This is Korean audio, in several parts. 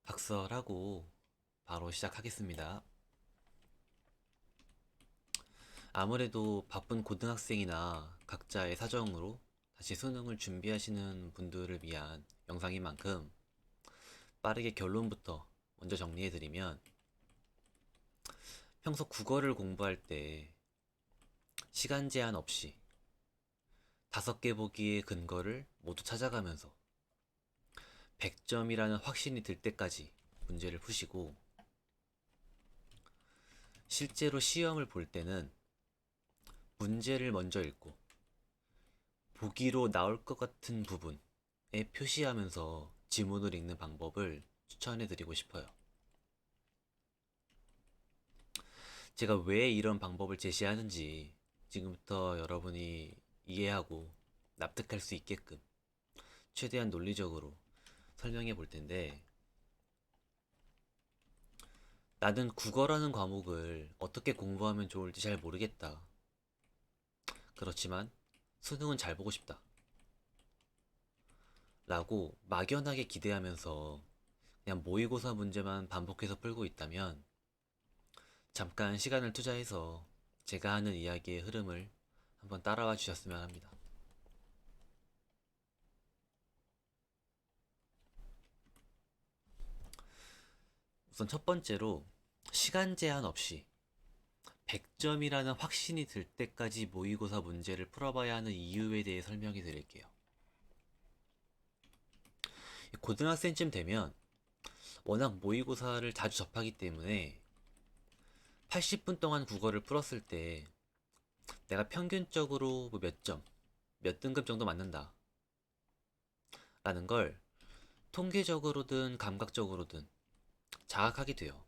각설하고 바로 시작하겠습니다. 아무래도 바쁜 고등학생이나 각자의 사정으로 다시 수능을 준비하시는 분들을 위한 영상인 만큼 빠르게 결론부터 먼저 정리해드리면, 평소 국어를 공부할 때 시간 제한 없이 5개 보기의 근거를 모두 찾아가면서 100점이라는 확신이 들 때까지 문제를 푸시고, 실제로 시험을 볼 때는 문제를 먼저 읽고 보기로 나올 것 같은 부분에 표시하면서 지문을 읽는 방법을 추천해 드리고 싶어요. 제가 왜 이런 방법을 제시하는지 지금부터 여러분이 이해하고 납득할 수 있게끔 최대한 논리적으로 설명해 볼 텐데, 나는 국어라는 과목을 어떻게 공부하면 좋을지 잘 모르겠다. 그렇지만 수능은 잘 보고 싶다. 라고 막연하게 기대하면서 그냥 모의고사 문제만 반복해서 풀고 있다면, 잠깐 시간을 투자해서 제가 하는 이야기의 흐름을 한번 따라와 주셨으면 합니다. 우선 첫 번째로, 시간 제한 없이 100점이라는 확신이 들 때까지 모의고사 문제를 풀어봐야 하는 이유에 대해 설명해 드릴게요. 고등학생쯤 되면 워낙 모의고사를 자주 접하기 때문에 80분 동안 국어를 풀었을 때 내가 평균적으로 몇 점, 몇 등급 정도 맞는다 라는 걸 통계적으로든 감각적으로든 자각하게 돼요.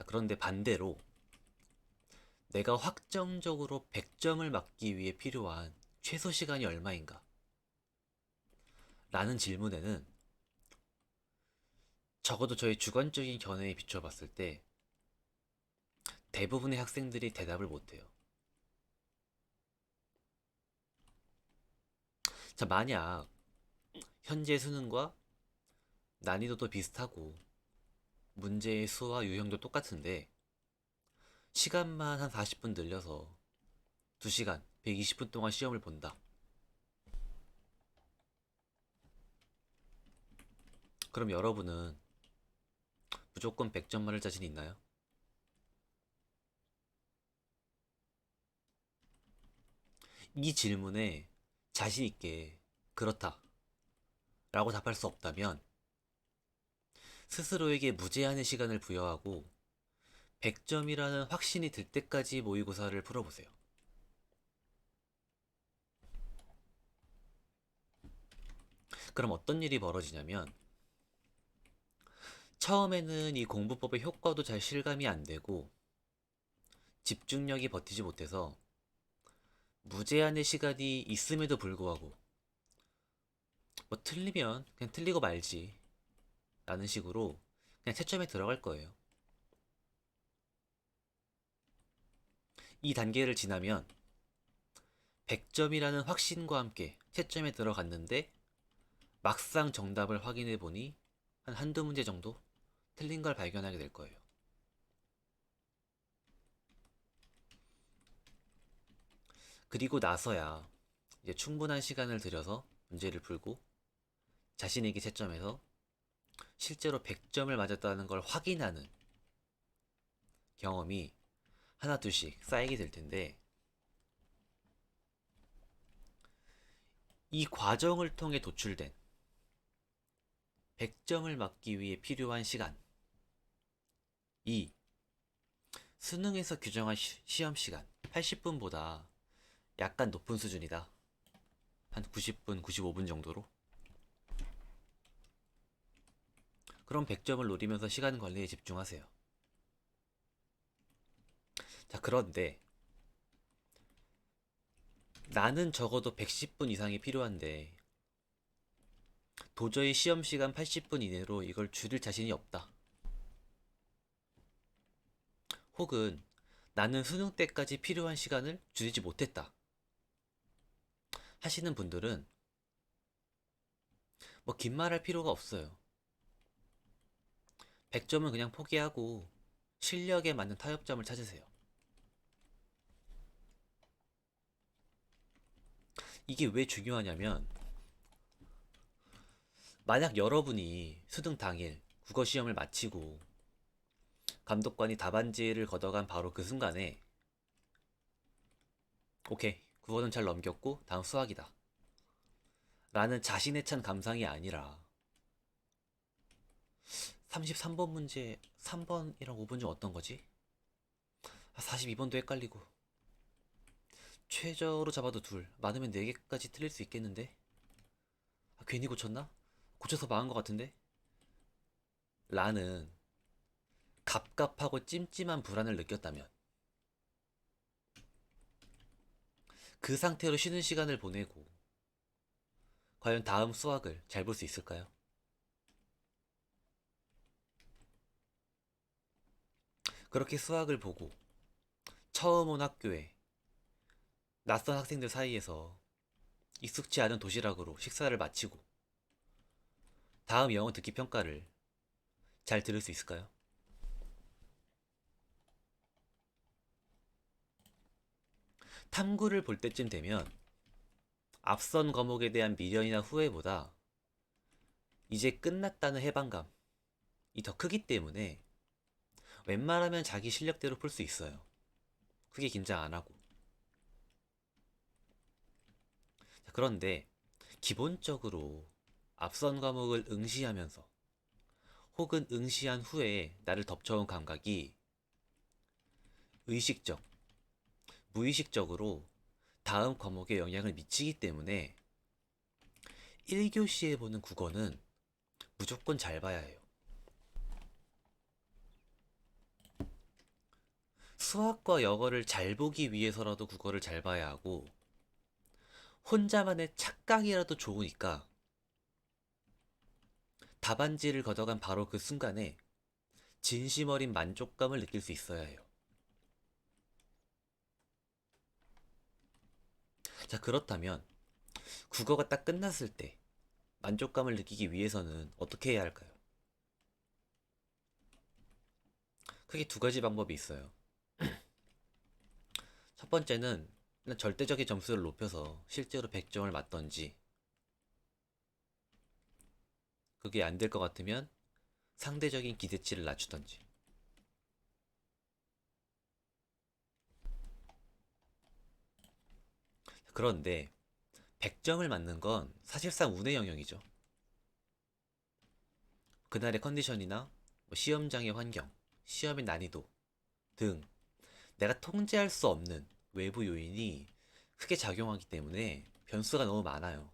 그런데 반대로 내가 확정적으로 100점을 맞기 위해 필요한 최소 시간이 얼마인가? 라는 질문에는 적어도 저의 주관적인 견해에 비춰봤을 때 대부분의 학생들이 대답을 못해요. 자, 만약 현재 수능과 난이도도 비슷하고 문제의 수와 유형도 똑같은데 시간만 한 40분 늘려서 2시간, 120분 동안 시험을 본다. 그럼 여러분은 무조건 100점 맞을 자신 있나요? 이 질문에 자신 있게 그렇다 라고 답할 수 없다면 스스로에게 무제한의 시간을 부여하고 100점이라는 확신이 들 때까지 모의고사를 풀어보세요. 그럼 어떤 일이 벌어지냐면, 처음에는 이 공부법의 효과도 잘 실감이 안 되고 집중력이 버티지 못해서 무제한의 시간이 있음에도 불구하고 뭐 틀리면 그냥 틀리고 말지 라는 식으로 그냥 채점에 들어갈 거예요. 이 단계를 지나면 100점이라는 확신과 함께 채점에 들어갔는데 막상 정답을 확인해 보니 한 한두 문제 정도 틀린 걸 발견하게 될 거예요. 그리고 나서야 이제 충분한 시간을 들여서 문제를 풀고 자신에게 채점해서 실제로 100점을 맞았다는 걸 확인하는 경험이 하나 둘씩 쌓이게 될 텐데, 이 과정을 통해 도출된 100점을 맞기 위해 필요한 시간, 이 수능에서 규정한 시험 시간 80분보다 약간 높은 수준이다. 한 90분, 95분 정도로. 그럼 100점을 노리면서 시간 관리에 집중하세요. 자, 그런데 나는 적어도 110분 이상이 필요한데 도저히 시험 시간 80분 이내로 이걸 줄일 자신이 없다. 혹은 나는 수능 때까지 필요한 시간을 줄이지 못했다 하시는 분들은 뭐 긴 말 할 필요가 없어요. 100점은 그냥 포기하고 실력에 맞는 타협점을 찾으세요. 이게 왜 중요하냐면 만약 여러분이 수능 당일 국어 시험을 마치고 감독관이 답안지를 걷어간 바로 그 순간에 오케이, 국어는 잘 넘겼고 다음 수학이다 라는 자신에 찬 감상이 아니라 33번 문제 3번이랑 5번 중 어떤 거지? 42번도 헷갈리고 최저로 잡아도 둘, 많으면 4개까지 틀릴 수 있겠는데? 괜히 고쳤나? 고쳐서 망한 것 같은데? 라는 갑갑하고 찜찜한 불안을 느꼈다면 그 상태로 쉬는 시간을 보내고 과연 다음 수학을 잘 볼 수 있을까요? 그렇게 수학을 보고 처음 온 학교에 낯선 학생들 사이에서 익숙지 않은 도시락으로 식사를 마치고 다음 영어 듣기 평가를 잘 들을 수 있을까요? 탐구를 볼 때쯤 되면 앞선 과목에 대한 미련이나 후회보다 이제 끝났다는 해방감이 더 크기 때문에 웬만하면 자기 실력대로 풀 수 있어요. 크게 긴장 안 하고. 그런데 기본적으로 앞선 과목을 응시하면서 혹은 응시한 후에 나를 덮쳐온 감각이 의식적, 무의식적으로 다음 과목에 영향을 미치기 때문에 1교시에 보는 국어는 무조건 잘 봐야 해요. 수학과 영어를 잘 보기 위해서라도 국어를 잘 봐야 하고 혼자만의 착각이라도 좋으니까 답안지를 걷어간 바로 그 순간에 진심 어린 만족감을 느낄 수 있어야 해요. 자, 그렇다면 국어가 딱 끝났을 때 만족감을 느끼기 위해서는 어떻게 해야 할까요? 크게 두 가지 방법이 있어요. 첫 번째는 절대적인 점수를 높여서 실제로 100점을 맞던지, 그게 안 될 것 같으면 상대적인 기대치를 낮추던지. 그런데 100점을 맞는 건 사실상 운의 영역이죠. 그날의 컨디션이나 시험장의 환경, 시험의 난이도 등 내가 통제할 수 없는 외부 요인이 크게 작용하기 때문에 변수가 너무 많아요.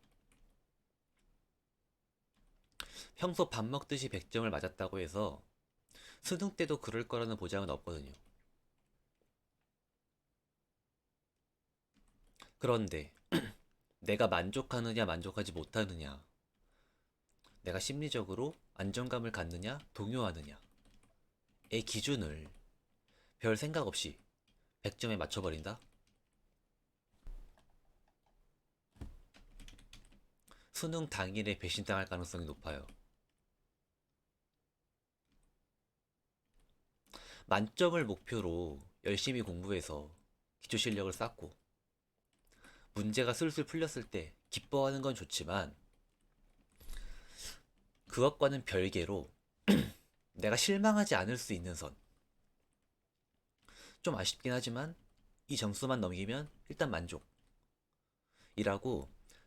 평소 밥 먹듯이 100점을 맞았다고 해서 수능 때도 그럴 거라는 보장은 없거든요. 그런데 내가 만족하느냐 만족하지 못하느냐, 내가 심리적으로 안정감을 갖느냐 동요하느냐의 기준을 별 생각 없이 100점에 맞춰버린다? 수능 당일에 배신당할 가능성이 높아요. 만점을 목표로 열심히 공부해서 기초 실력을 쌓고 문제가 술술 풀렸을 때 기뻐하는 건 좋지만 그것과는 별개로 내가 실망하지 않을 수 있는 선. 좀 아쉽긴 하지만 이 점수만 넘기면 일단 만족이라고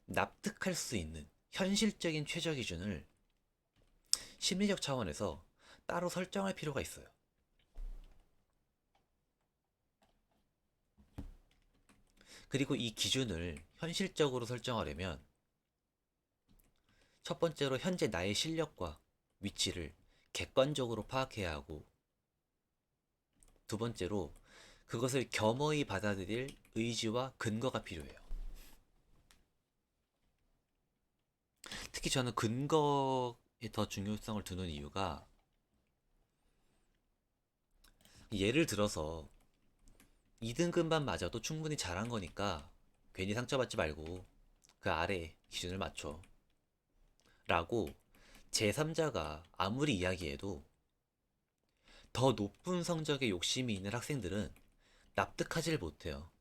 납득할 수 있는 현실적인 최저 기준을 심리적 차원에서 따로 설정할 필요가 있어요. 그리고 이 기준을 현실적으로 설정하려면 첫 번째로 현재 나의 실력과 위치를 객관적으로 파악해야 하고 두 번째로 그것을 겸허히 받아들일 의지와 근거가 필요해요. 특히 저는 근거에 더 중요성을 두는 이유가 예를 들어서 2등급만 맞아도 충분히 잘한 거니까 괜히 상처받지 말고 그 아래 기준을 맞춰 라고 제3자가 아무리 이야기해도 더 높은 성적에 욕심이 있는 학생들은 납득하지를 못해요.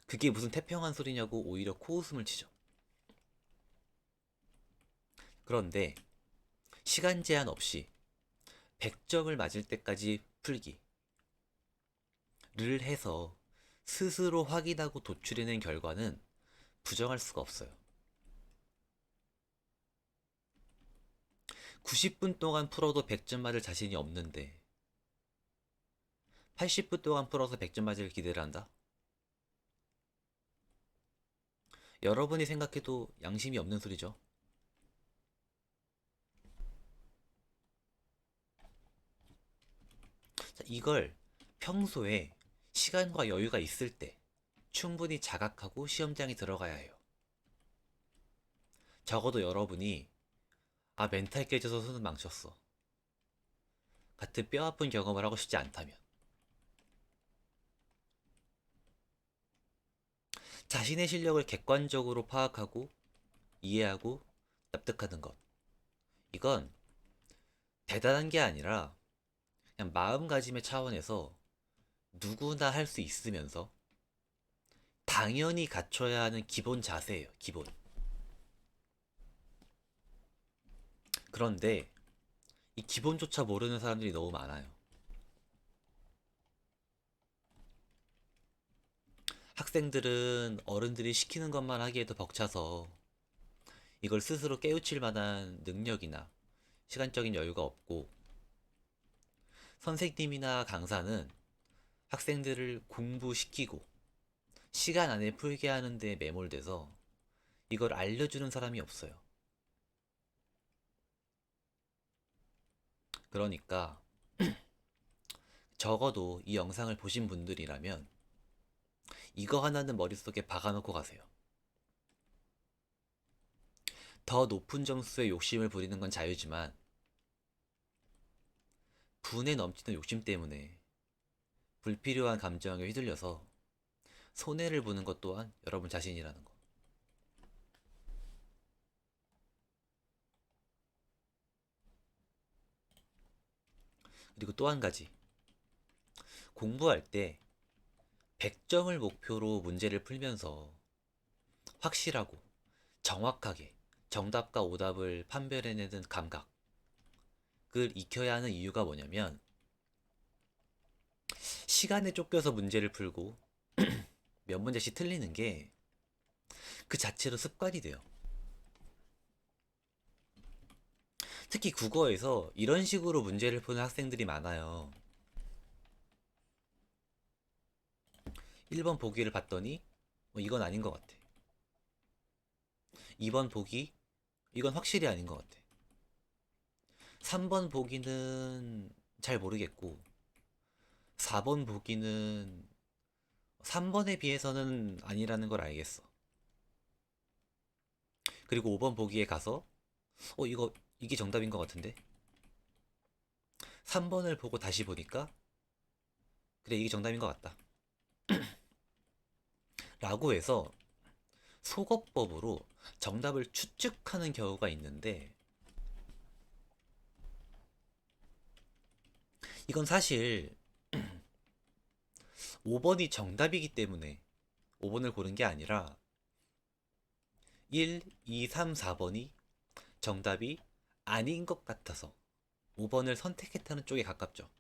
그게 무슨 태평한 소리냐고 오히려 코웃음을 치죠. 그런데 시간 제한 없이 100점을 맞을 때까지 풀기를 해서 스스로 확인하고 도출해낸 결과는 부정할 수가 없어요. 90분 동안 풀어도 100점 맞을 자신이 없는데 80분 동안 풀어서 100점 맞을 기대를 한다? 여러분이 생각해도 양심이 없는 소리죠. 자, 이걸 평소에 시간과 여유가 있을 때 충분히 자각하고 시험장에 들어가야 해요. 적어도 여러분이 멘탈 깨져서 수능 망쳤어 같은 뼈아픈 경험을 하고 싶지 않다면, 자신의 실력을 객관적으로 파악하고 이해하고 납득하는 것, 이건 대단한 게 아니라 그냥 마음가짐의 차원에서 누구나 할 수 있으면서 당연히 갖춰야 하는 기본 자세예요. 기본. 그런데 이 기본조차 모르는 사람들이 너무 많아요. 학생들은 어른들이 시키는 것만 하기에도 벅차서 이걸 스스로 깨우칠 만한 능력이나 시간적인 여유가 없고, 선생님이나 강사는 학생들을 공부시키고 시간 안에 풀게 하는데 매몰돼서 이걸 알려주는 사람이 없어요. 그러니까 적어도 이 영상을 보신 분들이라면 이거 하나는 머릿속에 박아놓고 가세요. 더 높은 점수에 욕심을 부리는 건 자유지만 분에 넘치는 욕심 때문에 불필요한 감정에 휘둘려서 손해를 보는 것 또한 여러분 자신이라는 거. 그리고 또 한 가지, 공부할 때 100점을 목표로 문제를 풀면서 확실하고 정확하게 정답과 오답을 판별해내는 감각을 익혀야 하는 이유가 뭐냐면, 시간에 쫓겨서 문제를 풀고 몇 문제씩 틀리는 게 그 자체로 습관이 돼요. 특히 국어에서 이런 식으로 문제를 푸는 학생들이 많아요. 1번 보기를 봤더니 이건 아닌 것 같아. 2번 보기, 이건 확실히 아닌 것 같아. 3번 보기는 잘 모르겠고 4번 보기는 3번에 비해서는 아니라는 걸 알겠어. 그리고 5번 보기에 가서 이게 정답인 것 같은데 3번을 보고 다시 보니까 그래, 이게 정답인 것 같다 라고 해서 속어법으로 정답을 추측하는 경우가 있는데, 이건 사실 5번이 정답이기 때문에 5번을 고른 게 아니라 1, 2, 3, 4번이 정답이 아닌 것 같아서 5번을 선택했다는 쪽에 가깝죠.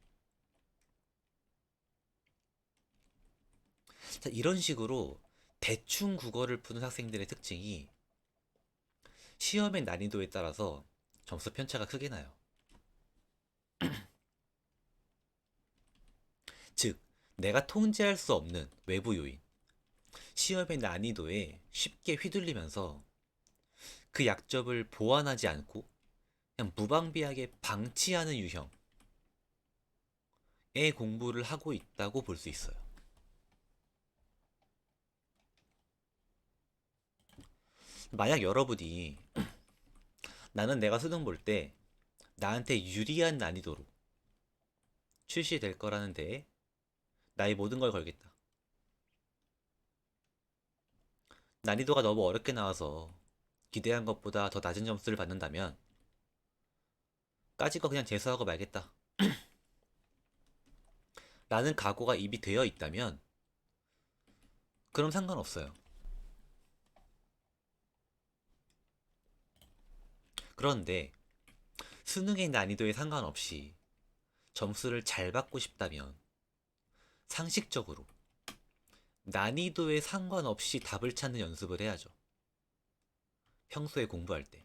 자, 이런 식으로 대충 국어를 푸는 학생들의 특징이 시험의 난이도에 따라서 점수 편차가 크게 나요. 즉, 내가 통제할 수 없는 외부 요인, 시험의 난이도에 쉽게 휘둘리면서 그 약점을 보완하지 않고 그냥 무방비하게 방치하는 유형의 공부를 하고 있다고 볼 수 있어요. 만약 여러분이 나는 내가 수능 볼 때 나한테 유리한 난이도로 출시될 거라는 데에 나의 모든 걸 걸겠다. 난이도가 너무 어렵게 나와서 기대한 것보다 더 낮은 점수를 받는다면 까짓 거 그냥 재수하고 말겠다 라는 각오가 이미 되어 있다면 그럼 상관없어요. 그런데 수능의 난이도에 상관없이 점수를 잘 받고 싶다면 상식적으로 난이도에 상관없이 답을 찾는 연습을 해야죠. 평소에 공부할 때.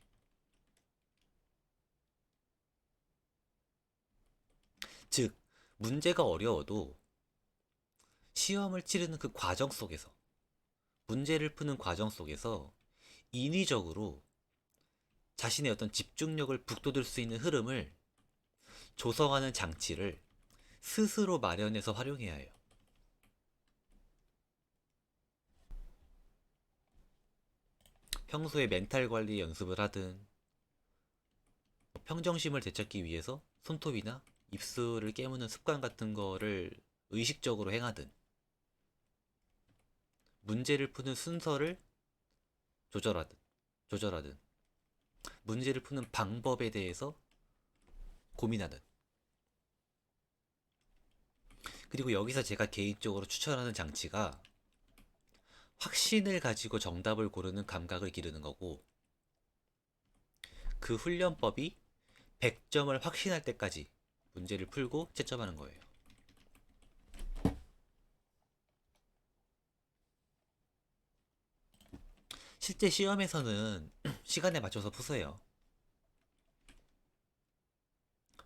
즉, 문제가 어려워도 시험을 치르는 그 과정 속에서, 문제를 푸는 과정 속에서 인위적으로 자신의 어떤 집중력을 북돋을 수 있는 흐름을 조성하는 장치를 스스로 마련해서 활용해야 해요. 평소에 멘탈 관리 연습을 하든, 평정심을 되찾기 위해서 손톱이나 입술을 깨무는 습관 같은 거를 의식적으로 행하든, 문제를 푸는 순서를 조절하든, 조절하든, 문제를 푸는 방법에 대해서 고민하든. 그리고 여기서 제가 개인적으로 추천하는 장치가 확신을 가지고 정답을 고르는 감각을 기르는 거고, 그 훈련법이 100점을 확신할 때까지 문제를 풀고 채점하는 거예요. 실제 시험에서는 시간에 맞춰서 푸세요.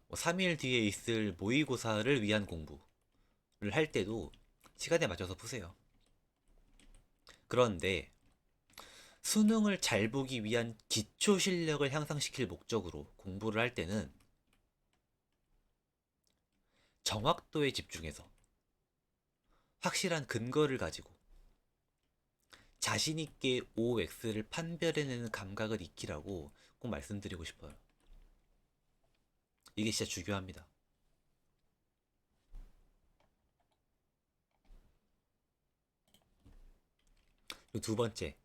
3일 뒤에 있을 모의고사를 위한 공부를 할 때도 시간에 맞춰서 푸세요. 그런데 수능을 잘 보기 위한 기초 실력을 향상시킬 목적으로 공부를 할 때는 정확도에 집중해서 확실한 근거를 가지고 자신있게 OX를 판별해내는 감각을 익히라고 꼭 말씀드리고 싶어요. 이게 진짜 중요합니다. 그리고 두 번째,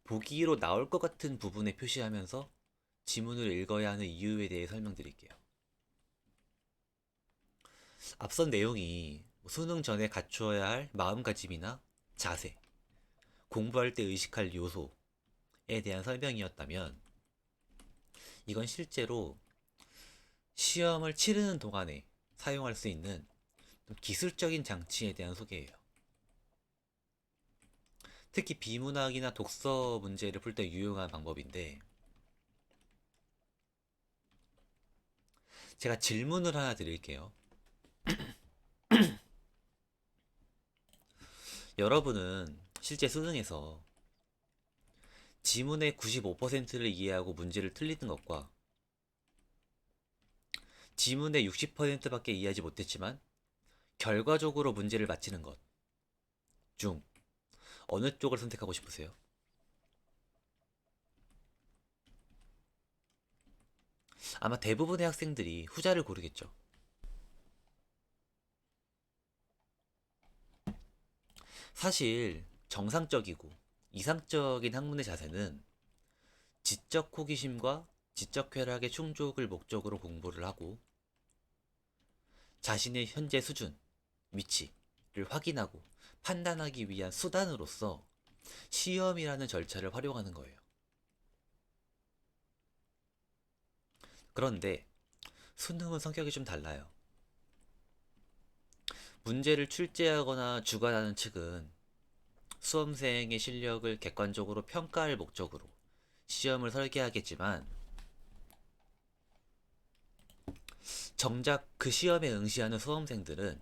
보기로 나올 것 같은 부분에 표시하면서 지문을 읽어야 하는 이유에 대해 설명드릴게요. 앞선 내용이 수능 전에 갖추어야 할 마음가짐이나 자세, 공부할 때 의식할 요소에 대한 설명이었다면, 이건 실제로 시험을 치르는 동안에 사용할 수 있는 기술적인 장치에 대한 소개예요. 특히 비문학이나 독서 문제를 풀 때 유용한 방법인데, 제가 질문을 하나 드릴게요. 여러분은 실제 수능에서 지문의 95%를 이해하고 문제를 틀리는 것과 지문의 60%밖에 이해하지 못했지만 결과적으로 문제를 맞히는 것 중 어느 쪽을 선택하고 싶으세요? 아마 대부분의 학생들이 후자를 고르겠죠. 사실 정상적이고 이상적인 학문의 자세는 지적 호기심과 지적 쾌락의 충족을 목적으로 공부를 하고 자신의 현재 수준, 위치를 확인하고 판단하기 위한 수단으로서 시험이라는 절차를 활용하는 거예요. 그런데 수능은 성격이 좀 달라요. 문제를 출제하거나 주관하는 측은 수험생의 실력을 객관적으로 평가할 목적으로 시험을 설계하겠지만, 정작 그 시험에 응시하는 수험생들은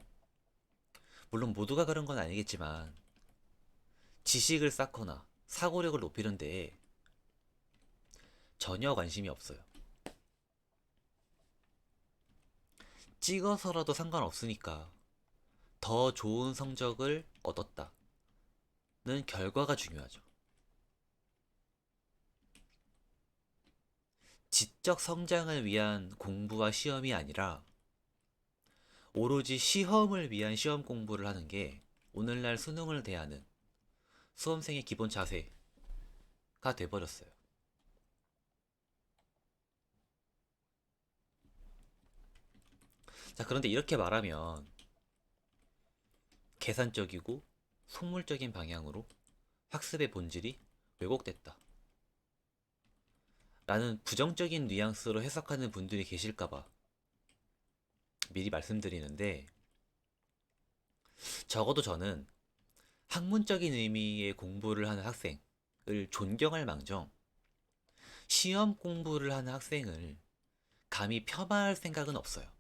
물론 모두가 그런 건 아니겠지만 지식을 쌓거나 사고력을 높이는 데에 전혀 관심이 없어요. 찍어서라도 상관없으니까 더 좋은 성적을 얻었다는 결과가 중요하죠. 지적 성장을 위한 공부와 시험이 아니라 오로지 시험을 위한 시험 공부를 하는 게 오늘날 수능을 대하는 수험생의 기본 자세가 돼버렸어요. 자, 그런데 이렇게 말하면 계산적이고 속물적인 방향으로 학습의 본질이 왜곡됐다 라는 부정적인 뉘앙스로 해석하는 분들이 계실까봐 미리 말씀드리는데, 적어도 저는 학문적인 의미의 공부를 하는 학생을 존경할 망정, 시험 공부를 하는 학생을 감히 폄하할 생각은 없어요.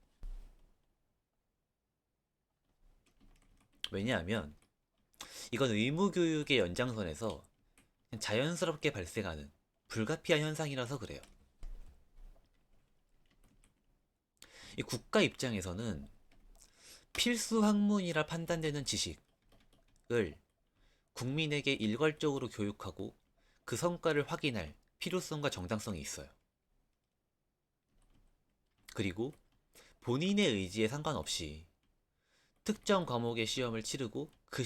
왜냐하면 이건 의무교육의 연장선에서 자연스럽게 발생하는 불가피한 현상이라서 그래요. 이 국가 입장에서는 필수 학문이라 판단되는 지식을 국민에게 일괄적으로 교육하고 그 성과를 확인할 필요성과 정당성이 있어요. 그리고 본인의 의지에 상관없이 특정 과목의 시험을 치르고 그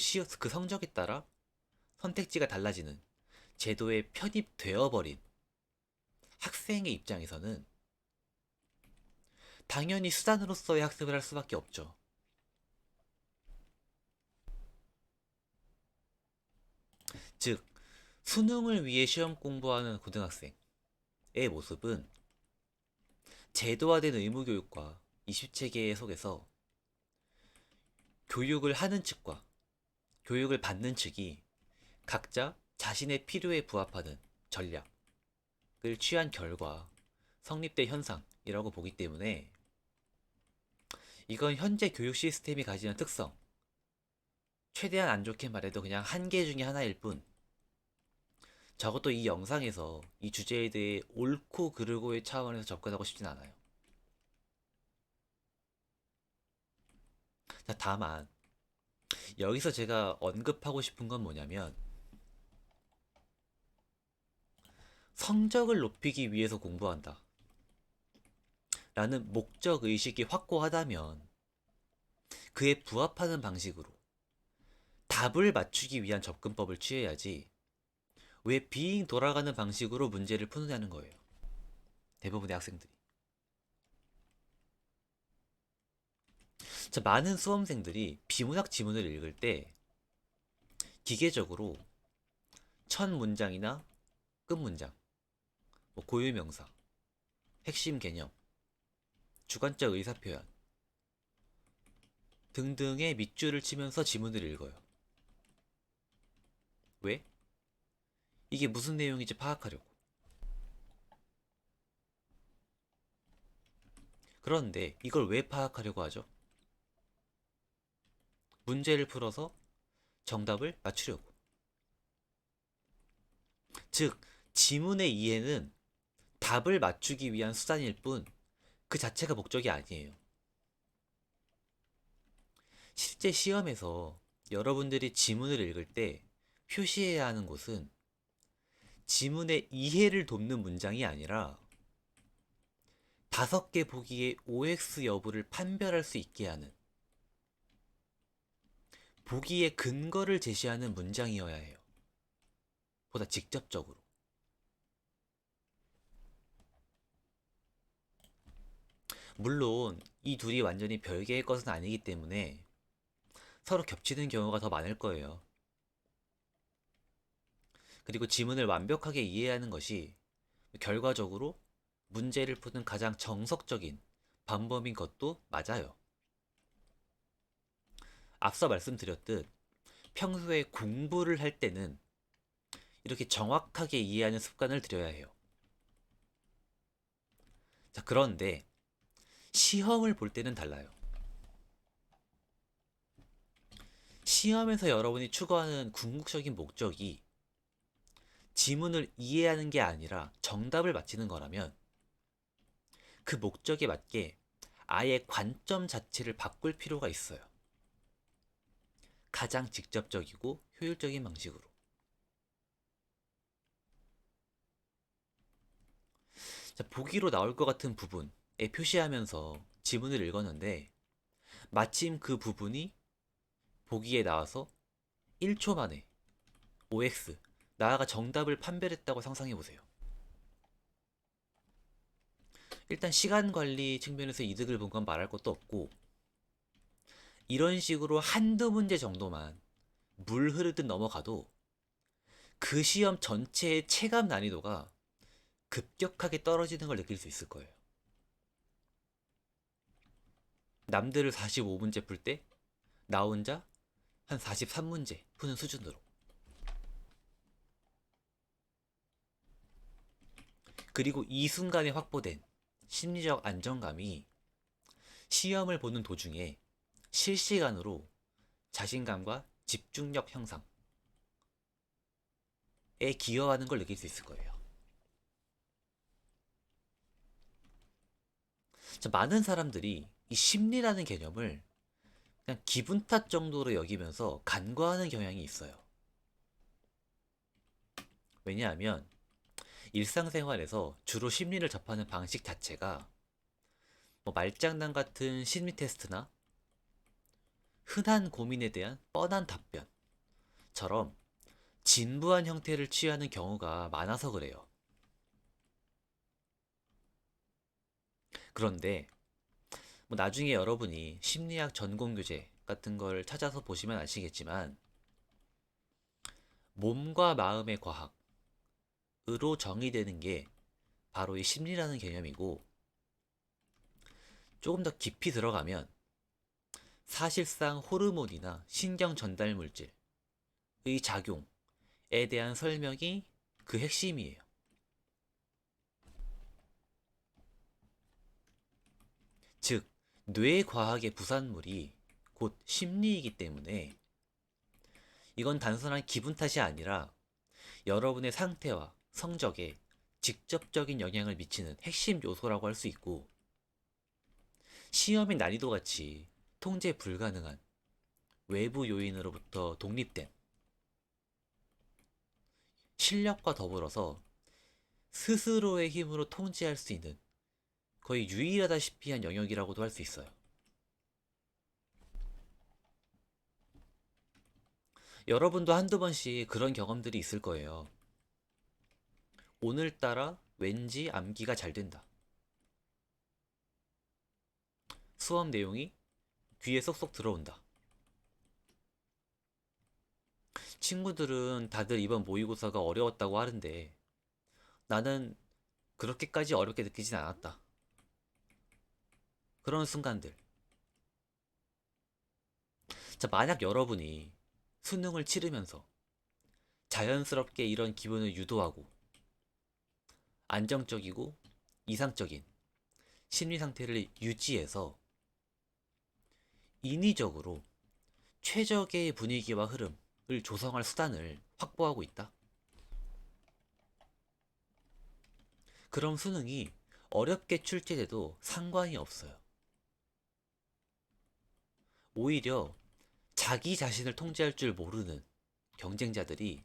성적에 따라 선택지가 달라지는 제도에 편입되어 버린 학생의 입장에서는 당연히 수단으로서의 학습을 할 수밖에 없죠. 즉, 수능을 위해 시험 공부하는 고등학생의 모습은 제도화된 의무교육과 20체계 속에서 교육을 하는 측과 교육을 받는 측이 각자 자신의 필요에 부합하는 전략을 취한 결과 성립된 현상이라고 보기 때문에, 이건 현재 교육 시스템이 가지는 특성, 최대한 안 좋게 말해도 그냥 한계 중에 하나일 뿐, 적어도 이 영상에서 이 주제에 대해 옳고 그르고의 차원에서 접근하고 싶진 않아요. 자, 다만 여기서 제가 언급하고 싶은 건 뭐냐면, 성적을 높이기 위해서 공부한다 라는 목적 의식이 확고하다면 그에 부합하는 방식으로 답을 맞추기 위한 접근법을 취해야지, 왜 빙 돌아가는 방식으로 문제를 푸느냐는 거예요. 대부분의 학생들이. 자, 많은 수험생들이 비문학 지문을 읽을 때 기계적으로 첫 문장이나 끝 문장, 고유명사, 핵심 개념, 주관적 의사표현 등등의 밑줄을 치면서 지문을 읽어요. 왜? 이게 무슨 내용인지 파악하려고. 그런데 이걸 왜 파악하려고 하죠? 문제를 풀어서 정답을 맞추려고. 즉, 지문의 이해는 답을 맞추기 위한 수단일 뿐 그 자체가 목적이 아니에요. 실제 시험에서 여러분들이 지문을 읽을 때 표시해야 하는 곳은 지문의 이해를 돕는 문장이 아니라 5개 보기의 OX 여부를 판별할 수 있게 하는 보기의 근거를 제시하는 문장이어야 해요. 보다 직접적으로. 물론 이 둘이 완전히 별개의 것은 아니기 때문에 서로 겹치는 경우가 더 많을 거예요. 그리고 지문을 완벽하게 이해하는 것이 결과적으로 문제를 푸는 가장 정석적인 방법인 것도 맞아요. 앞서 말씀드렸듯 평소에 공부를 할 때는 이렇게 정확하게 이해하는 습관을 들여야 해요. 자, 그런데 시험을 볼 때는 달라요. 시험에서 여러분이 추구하는 궁극적인 목적이 지문을 이해하는 게 아니라 정답을 맞히는 거라면 그 목적에 맞게 아예 관점 자체를 바꿀 필요가 있어요. 가장 직접적이고 효율적인 방식으로. 자, 보기로 나올 것 같은 부분에 표시하면서 지문을 읽었는데 마침 그 부분이 보기에 나와서 1초 만에 OX, 나아가 정답을 판별했다고 상상해 보세요. 일단 시간 관리 측면에서 이득을 본 건 말할 것도 없고, 이런 식으로 한두 문제 정도만 물 흐르듯 넘어가도 그 시험 전체의 체감 난이도가 급격하게 떨어지는 걸 느낄 수 있을 거예요. 남들을 45문제 풀 때 나 혼자 한 43문제 푸는 수준으로. 그리고 이 순간에 확보된 심리적 안정감이 시험을 보는 도중에 실시간으로 자신감과 집중력 향상에 기여하는 걸 느낄 수 있을 거예요. 많은 사람들이 이 심리라는 개념을 그냥 기분 탓 정도로 여기면서 간과하는 경향이 있어요. 왜냐하면 일상생활에서 주로 심리를 접하는 방식 자체가 뭐 말장난 같은 심리 테스트나 흔한 고민에 대한 뻔한 답변처럼 진부한 형태를 취하는 경우가 많아서 그래요. 그런데 뭐 나중에 여러분이 심리학 전공 교재 같은 걸 찾아서 보시면 아시겠지만 몸과 마음의 과학으로 정의되는 게 바로 이 심리라는 개념이고, 조금 더 깊이 들어가면 사실상 호르몬이나 신경 전달 물질의 작용에 대한 설명이 그 핵심이에요. 즉, 뇌과학의 부산물이 곧 심리이기 때문에 이건 단순한 기분 탓이 아니라 여러분의 상태와 성적에 직접적인 영향을 미치는 핵심 요소라고 할 수 있고, 시험의 난이도 같이 통제 불가능한 외부 요인으로부터 독립된 실력과 더불어서 스스로의 힘으로 통제할 수 있는 거의 유일하다시피 한 영역이라고도 할 수 있어요. 여러분도 한두 번씩 그런 경험들이 있을 거예요. 오늘따라 왠지 암기가 잘 된다. 수업 내용이 귀에 쏙쏙 들어온다. 친구들은 다들 이번 모의고사가 어려웠다고 하는데 나는 그렇게까지 어렵게 느끼진 않았다. 그런 순간들. 자, 만약 여러분이 수능을 치르면서 자연스럽게 이런 기분을 유도하고 안정적이고 이상적인 심리 상태를 유지해서 인위적으로 최적의 분위기와 흐름을 조성할 수단을 확보하고 있다. 그럼 수능이 어렵게 출제돼도 상관이 없어요. 오히려 자기 자신을 통제할 줄 모르는 경쟁자들이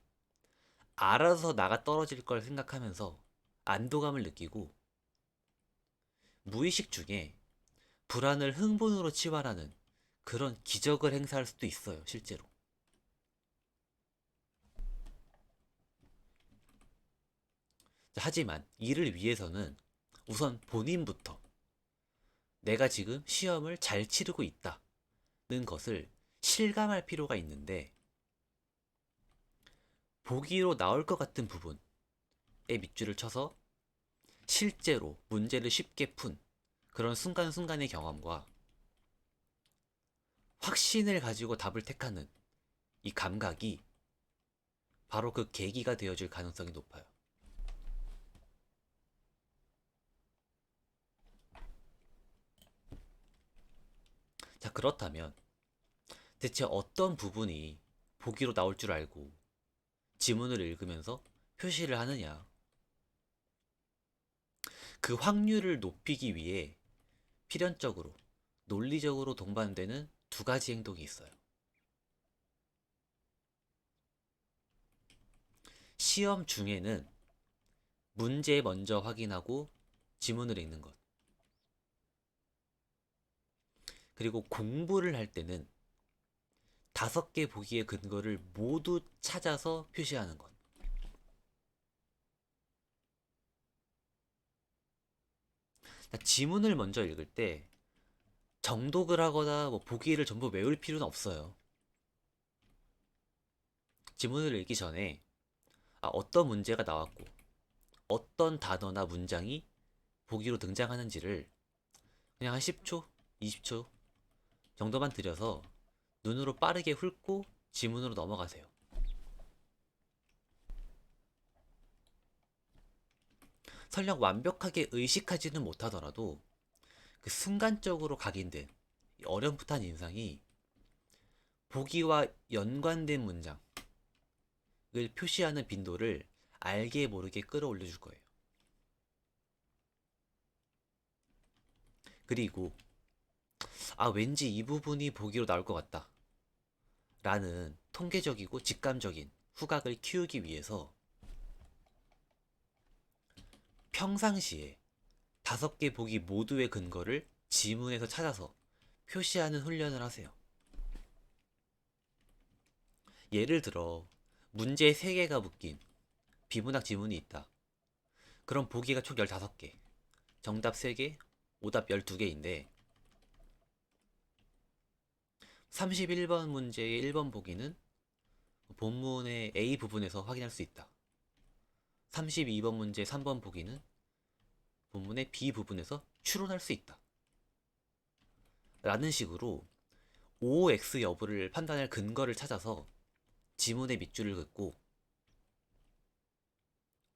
알아서 나가 떨어질 걸 생각하면서 안도감을 느끼고 무의식 중에 불안을 흥분으로 치환하는 그런 기적을 행사할 수도 있어요, 실제로. 하지만 이를 위해서는 우선 본인부터 내가 지금 시험을 잘 치르고 있다는 것을 실감할 필요가 있는데, 보기로 나올 것 같은 부분에 밑줄을 쳐서 실제로 문제를 쉽게 푼 그런 순간순간의 경험과 확신을 가지고 답을 택하는 이 감각이 바로 그 계기가 되어줄 가능성이 높아요. 자, 그렇다면 대체 어떤 부분이 보기로 나올 줄 알고 지문을 읽으면서 표시를 하느냐? 그 확률을 높이기 위해 필연적으로 논리적으로 동반되는 두 가지 행동이 있어요. 시험 중에는 문제 먼저 확인하고 지문을 읽는 것. 그리고 공부를 할 때는 5개 보기의 근거를 모두 찾아서 표시하는 것. 지문을 먼저 읽을 때 정독을 하거나 뭐 보기를 전부 외울 필요는 없어요. 지문을 읽기 전에 어떤 문제가 나왔고 어떤 단어나 문장이 보기로 등장하는지를 그냥 한 10초, 20초 정도만 들여서 눈으로 빠르게 훑고 지문으로 넘어가세요. 설령 완벽하게 의식하지는 못하더라도 그 순간적으로 각인된 어렴풋한 인상이 보기와 연관된 문장을 표시하는 빈도를 알게 모르게 끌어올려 줄 거예요. 그리고 왠지 이 부분이 보기로 나올 것 같다 라는 통계적이고 직감적인 후각을 키우기 위해서 평상시에 5개 보기 모두의 근거를 지문에서 찾아서 표시하는 훈련을 하세요. 예를 들어 문제 3개가 묶인 비문학 지문이 있다. 그럼 보기가 총 15개, 정답 3개, 오답 12개인데 31번 문제의 1번 보기는 본문의 A 부분에서 확인할 수 있다. 32번 문제 3번 보기는 본문의 B 부분에서 추론할 수 있다. 라는 식으로 OX 여부를 판단할 근거를 찾아서 지문의 밑줄을 긋고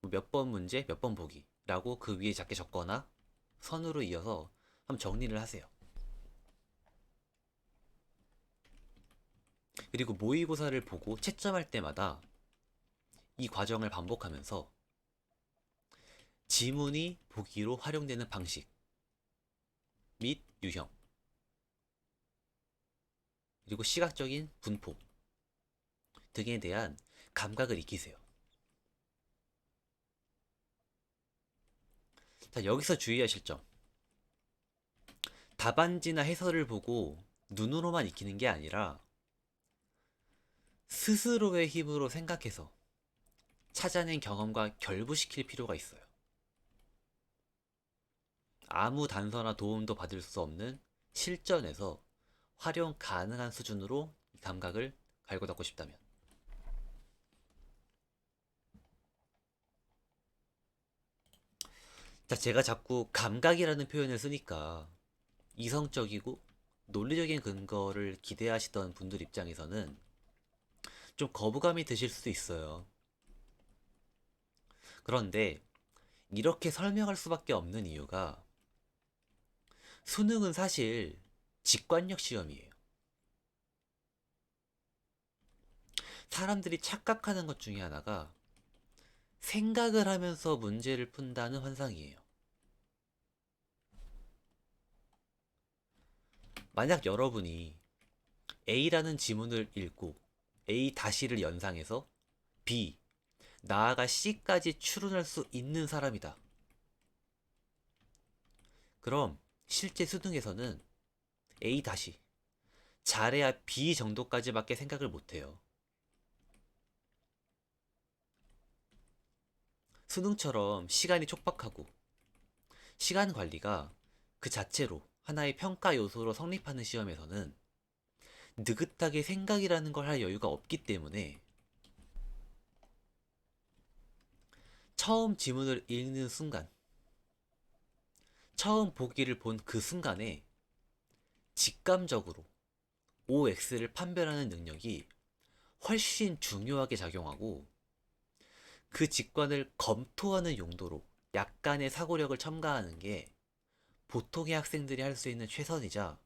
몇 번 문제, 몇 번 보기 라고 그 위에 작게 적거나 선으로 이어서 한번 정리를 하세요. 그리고 모의고사를 보고 채점할 때마다 이 과정을 반복하면서 지문이 보기로 활용되는 방식 및 유형, 그리고 시각적인 분포 등에 대한 감각을 익히세요. 자, 여기서 주의하실 점. 답안지나 해설을 보고 눈으로만 익히는 게 아니라 스스로의 힘으로 생각해서 찾아낸 경험과 결부시킬 필요가 있어요. 아무 단서나 도움도 받을 수 없는 실전에서 활용 가능한 수준으로 이 감각을 갈고 닦고 싶다면. 자, 제가 자꾸 감각이라는 표현을 쓰니까 이성적이고 논리적인 근거를 기대하시던 분들 입장에서는 좀 거부감이 드실 수도 있어요. 그런데 이렇게 설명할 수밖에 없는 이유가 수능은 사실 직관력 시험이에요. 사람들이 착각하는 것 중에 하나가 생각을 하면서 문제를 푼다는 환상이에요. 만약 여러분이 A라는 지문을 읽고 A-를 연상해서 B, 나아가 C까지 추론할 수 있는 사람이다. 그럼 실제 수능에서는 A-, 잘해야 B 정도까지밖에 생각을 못해요. 수능처럼 시간이 촉박하고 시간 관리가 그 자체로 하나의 평가 요소로 성립하는 시험에서는 느긋하게 생각이라는 걸 할 여유가 없기 때문에 처음 지문을 읽는 순간, 처음 보기를 본 그 순간에 직감적으로 OX를 판별하는 능력이 훨씬 중요하게 작용하고 그 직관을 검토하는 용도로 약간의 사고력을 첨가하는 게 보통의 학생들이 할 수 있는 최선이자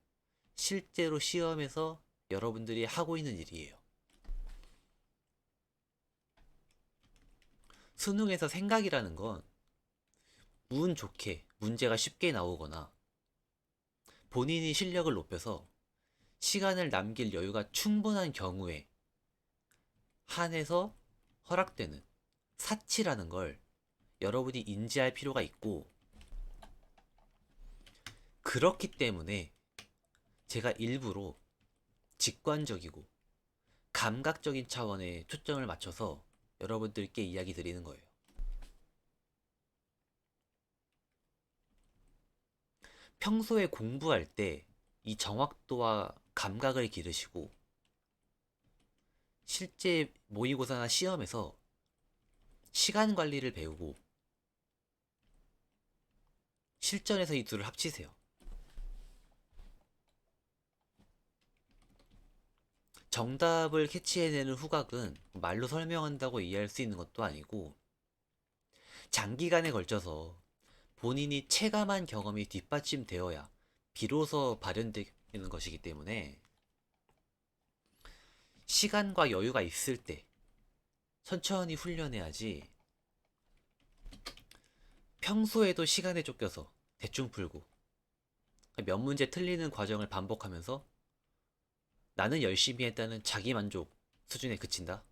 실제로 시험에서 여러분들이 하고 있는 일이에요. 수능에서 생각이라는 건 운 좋게 문제가 쉽게 나오거나 본인이 실력을 높여서 시간을 남길 여유가 충분한 경우에 한해서 허락되는 사치라는 걸 여러분이 인지할 필요가 있고, 그렇기 때문에 제가 일부러 직관적이고 감각적인 차원에 초점을 맞춰서 여러분들께 이야기 드리는 거예요. 평소에 공부할 때 이 정확도와 감각을 기르시고 실제 모의고사나 시험에서 시간 관리를 배우고 실전에서 이 둘을 합치세요. 정답을 캐치해내는 후각은 말로 설명한다고 이해할 수 있는 것도 아니고 장기간에 걸쳐서 본인이 체감한 경험이 뒷받침되어야 비로소 발현되는 것이기 때문에 시간과 여유가 있을 때 천천히 훈련해야지 평소에도 시간에 쫓겨서 대충 풀고 몇 문제 틀리는 과정을 반복하면서 나는 열심히 했다는 자기 만족 수준에 그친다.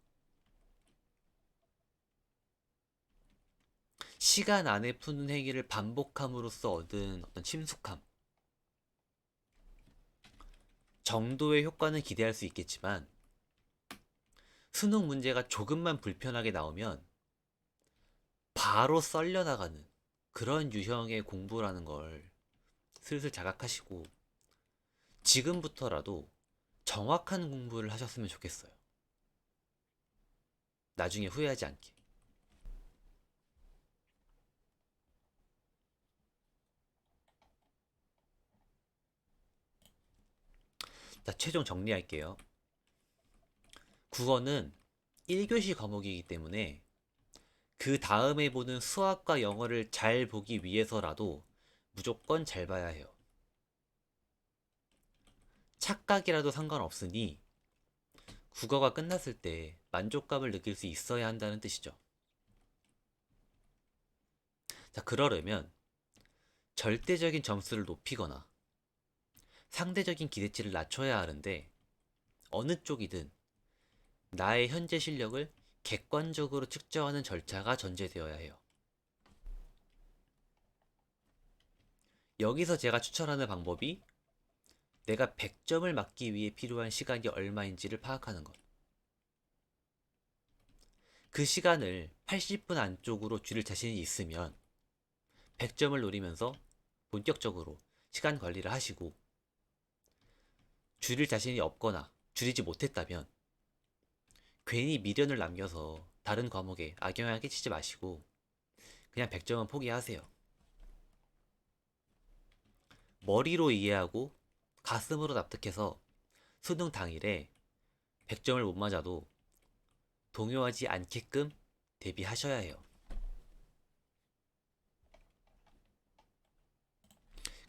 시간 안에 푸는 행위를 반복함으로써 얻은 어떤 침숙함 정도의 효과는 기대할 수 있겠지만 수능 문제가 조금만 불편하게 나오면 바로 썰려나가는 그런 유형의 공부라는 걸 슬슬 자각하시고 지금부터라도 정확한 공부를 하셨으면 좋겠어요. 나중에 후회하지 않게. 자, 최종 정리할게요. 국어는 1교시 과목이기 때문에 그 다음에 보는 수학과 영어를 잘 보기 위해서라도 무조건 잘 봐야 해요. 착각이라도 상관없으니 국어가 끝났을 때 만족감을 느낄 수 있어야 한다는 뜻이죠. 자, 그러려면 절대적인 점수를 높이거나 상대적인 기대치를 낮춰야 하는데 어느 쪽이든 나의 현재 실력을 객관적으로 측정하는 절차가 전제되어야 해요. 여기서 제가 추천하는 방법이 내가 100점을 맞기 위해 필요한 시간이 얼마인지를 파악하는 것. 그 시간을 80분 안쪽으로 줄일 자신이 있으면 100점을 노리면서 본격적으로 시간 관리를 하시고 줄일 자신이 없거나 줄이지 못했다면 괜히 미련을 남겨서 다른 과목에 악영향을 끼치지 마시고 그냥 100점은 포기하세요. 머리로 이해하고 가슴으로 납득해서 수능 당일에 100점을 못 맞아도 동요하지 않게끔 대비하셔야 해요.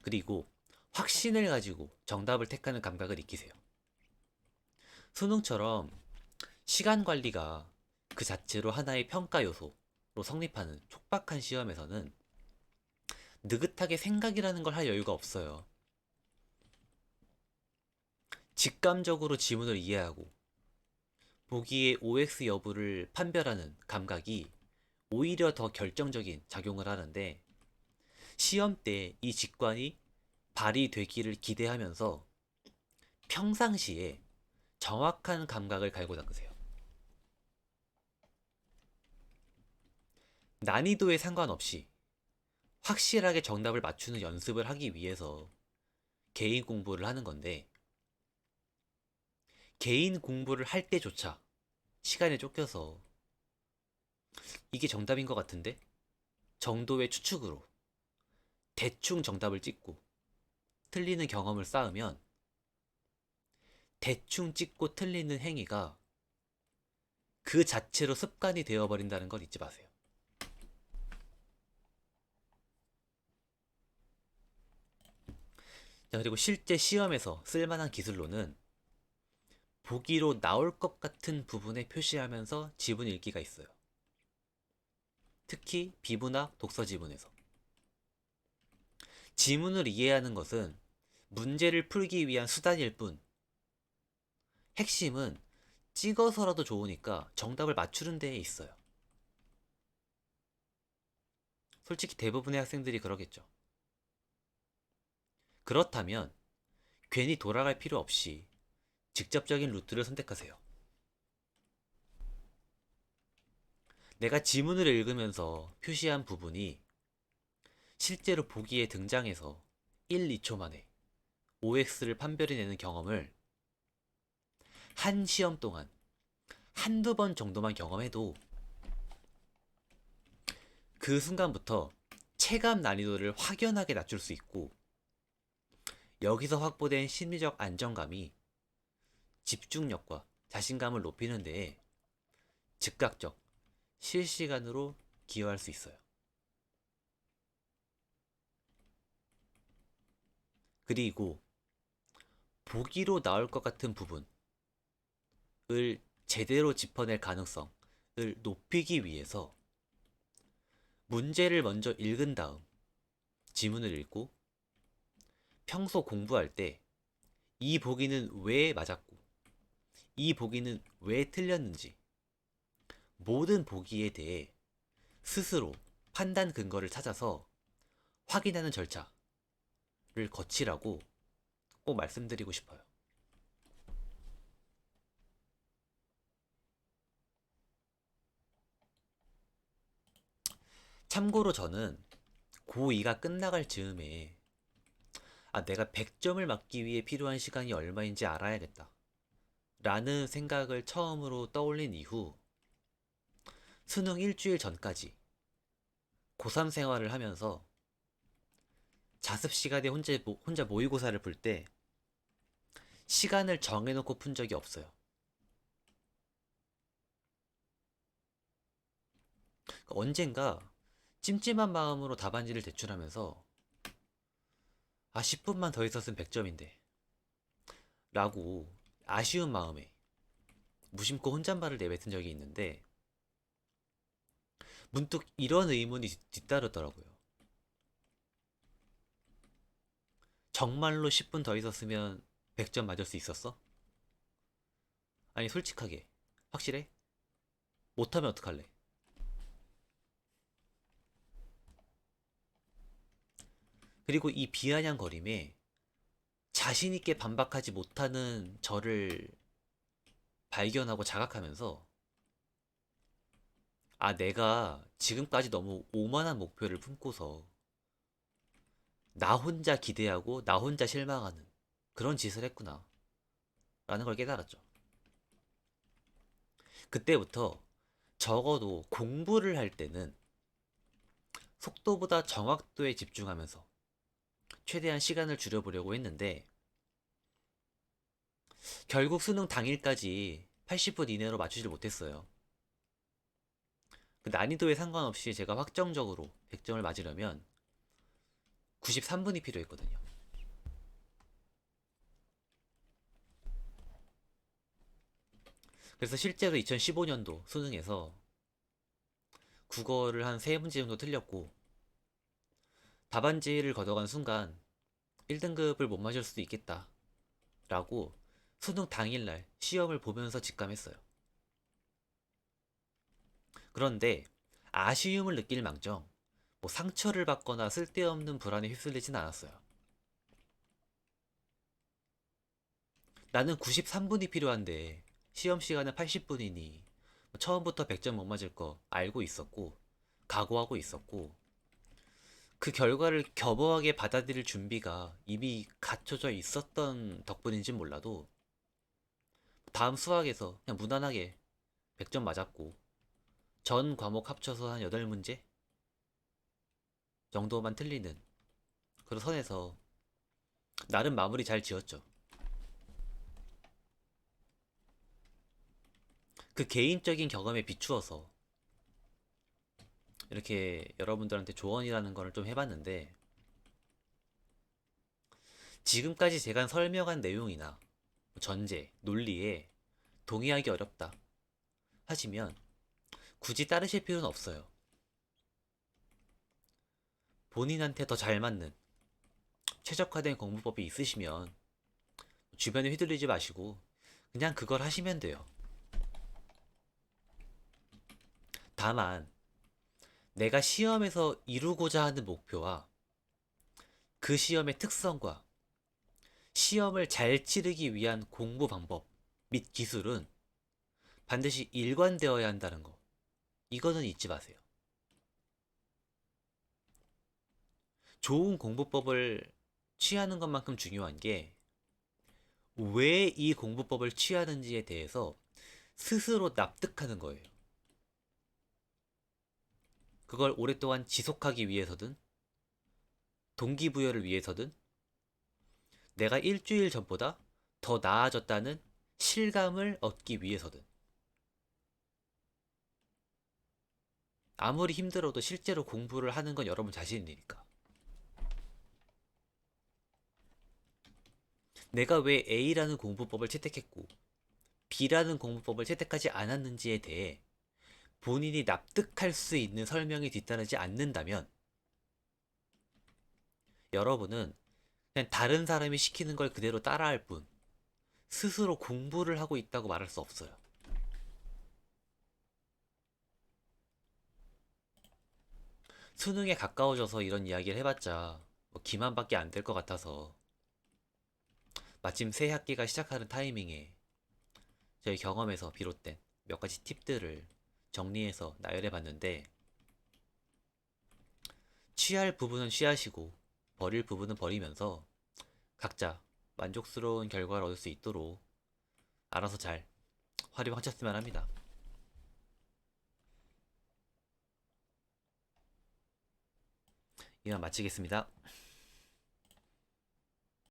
그리고 확신을 가지고 정답을 택하는 감각을 익히세요. 수능처럼 시간 관리가 그 자체로 하나의 평가 요소로 성립하는 촉박한 시험에서는 느긋하게 생각이라는 걸 할 여유가 없어요. 직감적으로 지문을 이해하고 보기의 OX 여부를 판별하는 감각이 오히려 더 결정적인 작용을 하는데 시험 때 이 직관이 발휘되기를 기대하면서 평상시에 정확한 감각을 갈고 닦으세요. 난이도에 상관없이 확실하게 정답을 맞추는 연습을 하기 위해서 개인 공부를 하는 건데 개인 공부를 할 때조차 시간에 쫓겨서 이게 정답인 것 같은데? 정도의 추측으로 대충 정답을 찍고 틀리는 경험을 쌓으면 대충 찍고 틀리는 행위가 그 자체로 습관이 되어버린다는 걸 잊지 마세요. 자, 그리고 실제 시험에서 쓸만한 기술로는 보기로 나올 것 같은 부분에 표시하면서 지문 읽기가 있어요. 특히 비문학 독서 지문에서. 지문을 이해하는 것은 문제를 풀기 위한 수단일 뿐 핵심은 찍어서라도 좋으니까 정답을 맞추는 데에 있어요. 솔직히 대부분의 학생들이 그러겠죠. 그렇다면 괜히 돌아갈 필요 없이 직접적인 루트를 선택하세요. 내가 지문을 읽으면서 표시한 부분이 실제로 보기에 등장해서 1, 2초 만에 OX를 판별해내는 경험을 한 시험 동안 한두 번 정도만 경험해도 그 순간부터 체감 난이도를 확연하게 낮출 수 있고, 여기서 확보된 심리적 안정감이 집중력과 자신감을 높이는 데에 즉각적, 실시간으로 기여할 수 있어요. 그리고 보기로 나올 것 같은 부분을 제대로 짚어낼 가능성을 높이기 위해서 문제를 먼저 읽은 다음 지문을 읽고, 평소 공부할 때 이 보기는 왜 맞았고 이 보기는 왜 틀렸는지 모든 보기에 대해 스스로 판단 근거를 찾아서 확인하는 절차를 거치라고 꼭 말씀드리고 싶어요. 참고로 저는 고2가 끝나갈 즈음에 내가 100점을 맞기 위해 필요한 시간이 얼마인지 알아야겠다 라는 생각을 처음으로 떠올린 이후 수능 일주일 전까지 고3 생활을 하면서 자습 시간에 혼자 모의고사를 풀 때 시간을 정해놓고 푼 적이 없어요. 언젠가 찜찜한 마음으로 답안지를 제출하면서 10분만 더 있었으면 100점인데 라고 아쉬운 마음에 무심코 혼잣말을 내뱉은 적이 있는데, 문득 이런 의문이 뒤따르더라고요. 정말로 10분 더 있었으면 100점 맞을 수 있었어? 아니 솔직하게 확실해? 못하면 어떡할래? 그리고 이 비아냥거림에 자신있게 반박하지 못하는 저를 발견하고 자각하면서 내가 지금까지 너무 오만한 목표를 품고서 나 혼자 기대하고 나 혼자 실망하는 그런 짓을 했구나 라는 걸 깨달았죠. 그때부터 적어도 공부를 할 때는 속도보다 정확도에 집중하면서 최대한 시간을 줄여보려고 했는데, 결국 수능 당일까지 80분 이내로 맞추질 못했어요. 그 난이도에 상관없이 제가 확정적으로 100점을 맞으려면 93분이 필요했거든요. 그래서 실제로 2015년도 수능에서 국어를 한 3문제 정도 틀렸고, 답안지를 걷어간 순간 1등급을 못 맞을 수도 있겠다 라고 수능 당일날 시험을 보면서 직감했어요. 그런데 아쉬움을 느낄 망정 상처를 받거나 쓸데없는 불안에 휩쓸리진 않았어요. 나는 93분이 필요한데 시험 시간은 80분이니 처음부터 100점 못 맞을 거 알고 있었고 각오하고 있었고, 그 결과를 겸허하게 받아들일 준비가 이미 갖춰져 있었던 덕분인진 몰라도 다음 수학에서 그냥 무난하게 100점 맞았고, 전 과목 합쳐서 한 8문제 정도만 틀리는 그런 선에서 나름 마무리 잘 지었죠. 그 개인적인 경험에 비추어서 이렇게 여러분들한테 조언이라는 거를 좀 해봤는데, 지금까지 제가 설명한 내용이나 전제, 논리에 동의하기 어렵다 하시면 굳이 따르실 필요는 없어요. 본인한테 더 잘 맞는 최적화된 공부법이 있으시면 주변에 휘둘리지 마시고 그냥 그걸 하시면 돼요. 다만 내가 시험에서 이루고자 하는 목표와 그 시험의 특성과 시험을 잘 치르기 위한 공부 방법 및 기술은 반드시 일관되어야 한다는 거, 이거는 잊지 마세요. 좋은 공부법을 취하는 것만큼 중요한 게 왜 이 공부법을 취하는지에 대해서 스스로 납득하는 거예요. 그걸 오랫동안 지속하기 위해서든 동기부여를 위해서든 내가 일주일 전보다 더 나아졌다는 실감을 얻기 위해서든 아무리 힘들어도 실제로 공부를 하는 건 여러분 자신이니까. 내가 왜 A라는 공부법을 채택했고 B라는 공부법을 채택하지 않았는지에 대해 본인이 납득할 수 있는 설명이 뒤따르지 않는다면 여러분은 그냥 다른 사람이 시키는 걸 그대로 따라할 뿐 스스로 공부를 하고 있다고 말할 수 없어요. 수능에 가까워져서 이런 이야기를 해봤자 뭐 기만밖에 안 될 것 같아서 마침 새 학기가 시작하는 타이밍에 저희 경험에서 비롯된 몇 가지 팁들을 정리해서 나열해 봤는데 취할 부분은 취하시고 버릴 부분은 버리면서 각자 만족스러운 결과를 얻을 수 있도록 알아서 잘 활용하셨으면 합니다. 이만 마치겠습니다.